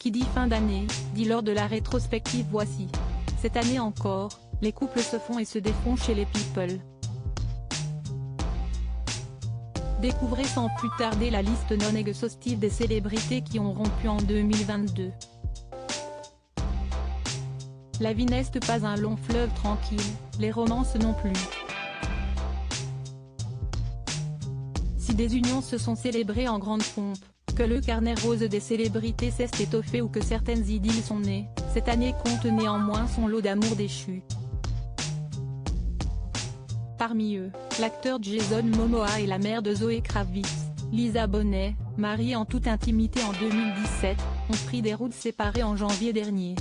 Qui dit fin d'année, dit lors de la rétrospective Voici. Cette année encore, les couples se font et se défont chez les people. Découvrez sans plus tarder la liste non exhaustive des célébrités qui ont rompu en 2022. La vie n'est pas un long fleuve tranquille, les romances non plus. Si des unions se sont célébrées en grande pompe, que le carnet rose des célébrités s'est étoffé ou que certaines idylles sont nées, cette année compte néanmoins son lot d'amour déchu. Parmi eux, l'acteur Jason Momoa et la mère de Zoé Kravitz, Lisa Bonet, mariés en toute intimité en 2017, ont pris des routes séparées en janvier dernier.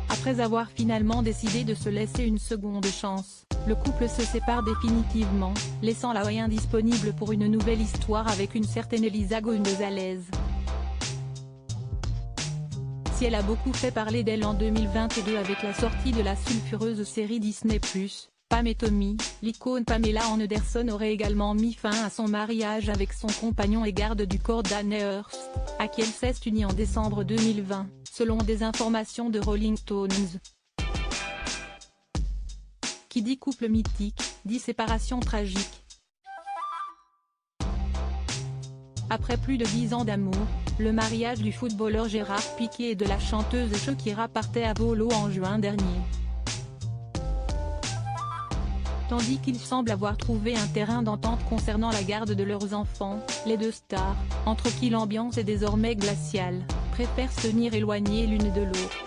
Après avoir finalement décidé de se laisser une seconde chance, le couple se sépare définitivement, laissant la Hawaïen disponible pour une nouvelle histoire avec une certaine Elisa Gonzalez. Si elle a beaucoup fait parler d'elle en 2022 avec la sortie de la sulfureuse série Disney+, Pam et Tommy, l'icône Pamela Anderson aurait également mis fin à son mariage avec son compagnon et garde du corps Dan Hurst, à qui elle s'est unie en décembre 2020, selon des informations de Rolling Stones. Qui dit couple mythique, dit séparation tragique. Après plus de 10 ans d'amour, le mariage du footballeur Gérard Piqué et de la chanteuse Shakira partait à volo en juin dernier. Tandis qu'ils semblent avoir trouvé un terrain d'entente concernant la garde de leurs enfants, les deux stars, entre qui l'ambiance est désormais glaciale, préfèrent se tenir éloignées l'une de l'autre.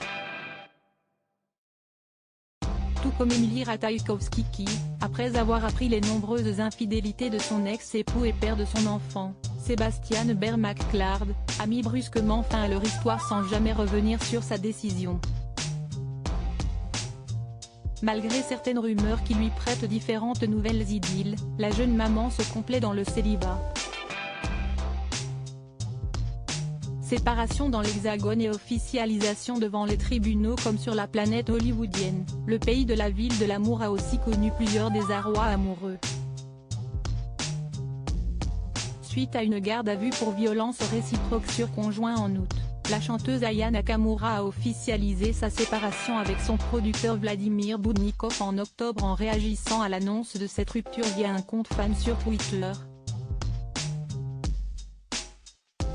Tout comme Emily Ratajkowski qui, après avoir appris les nombreuses infidélités de son ex-époux et père de son enfant, Sebastian Behr-McClard, a mis brusquement fin à leur histoire sans jamais revenir sur sa décision. Malgré certaines rumeurs qui lui prêtent différentes nouvelles idylles, la jeune maman se complaît dans le célibat. Séparation dans l'Hexagone et officialisation devant les tribunaux comme sur la planète hollywoodienne, le pays de la ville de l'amour a aussi connu plusieurs désarrois amoureux. Suite à une garde à vue pour violence réciproque sur conjoint en août, la chanteuse Aya Nakamura a officialisé sa séparation avec son producteur Vladimir Boudnikov en octobre en réagissant à l'annonce de cette rupture via un compte fan sur Twitter.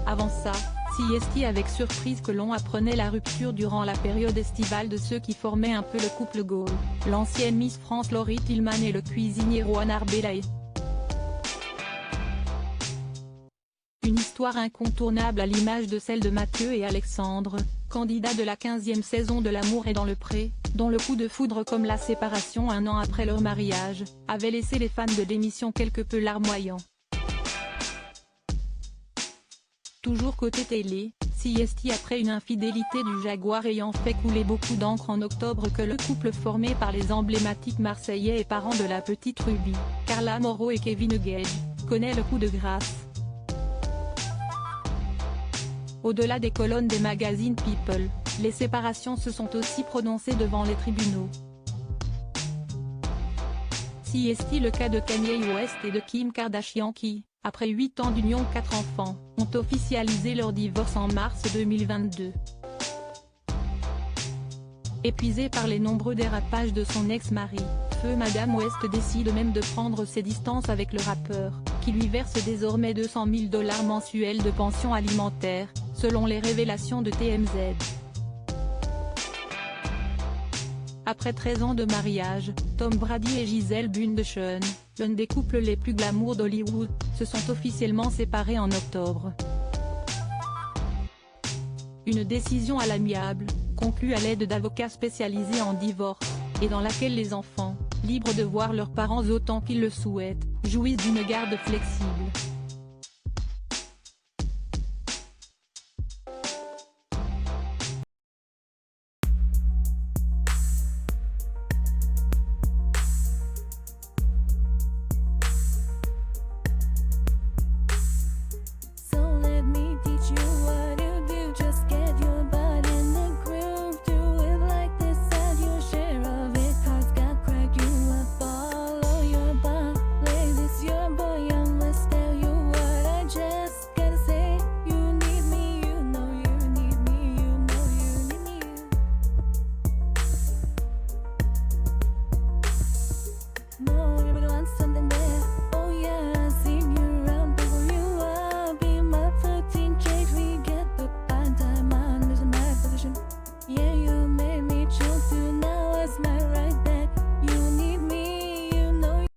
Avant ça, CST avec surprise que l'on apprenait la rupture durant la période estivale de ceux qui formaient un peu le couple Gaul, l'ancienne Miss France Laurie Tillman et le cuisinier Rohan Arbelae. Une histoire incontournable à l'image de celle de Mathieu et Alexandre, candidats de la 15e saison de L'amour est dans le pré, dont le coup de foudre comme la séparation un an après leur mariage, avait laissé les fans de l'émission quelque peu larmoyants. Toujours côté télé, CST après une infidélité du Jaguar ayant fait couler beaucoup d'encre en octobre que le couple formé par les emblématiques Marseillais et parents de la petite Ruby, Carla Moreau et Kevin Gage, connaît le coup de grâce. Au-delà des colonnes des magazines People, les séparations se sont aussi prononcées devant les tribunaux. CST le cas de Kanye West et de Kim Kardashian qui, après 8 ans d'union 4 enfants, ont officialisé leur divorce en mars 2022. Épuisée par les nombreux dérapages de son ex-mari, Feu Madame West décide même de prendre ses distances avec le rappeur, qui lui verse désormais $200 000 mensuels de pension alimentaire, selon les révélations de TMZ. Après 13 ans de mariage, Tom Brady et Gisele Bündchen, l'un des couples les plus glamour d'Hollywood, se sont officiellement séparés en octobre. Une décision à l'amiable, conclue à l'aide d'avocats spécialisés en divorce, et dans laquelle les enfants, libres de voir leurs parents autant qu'ils le souhaitent, jouissent d'une garde flexible.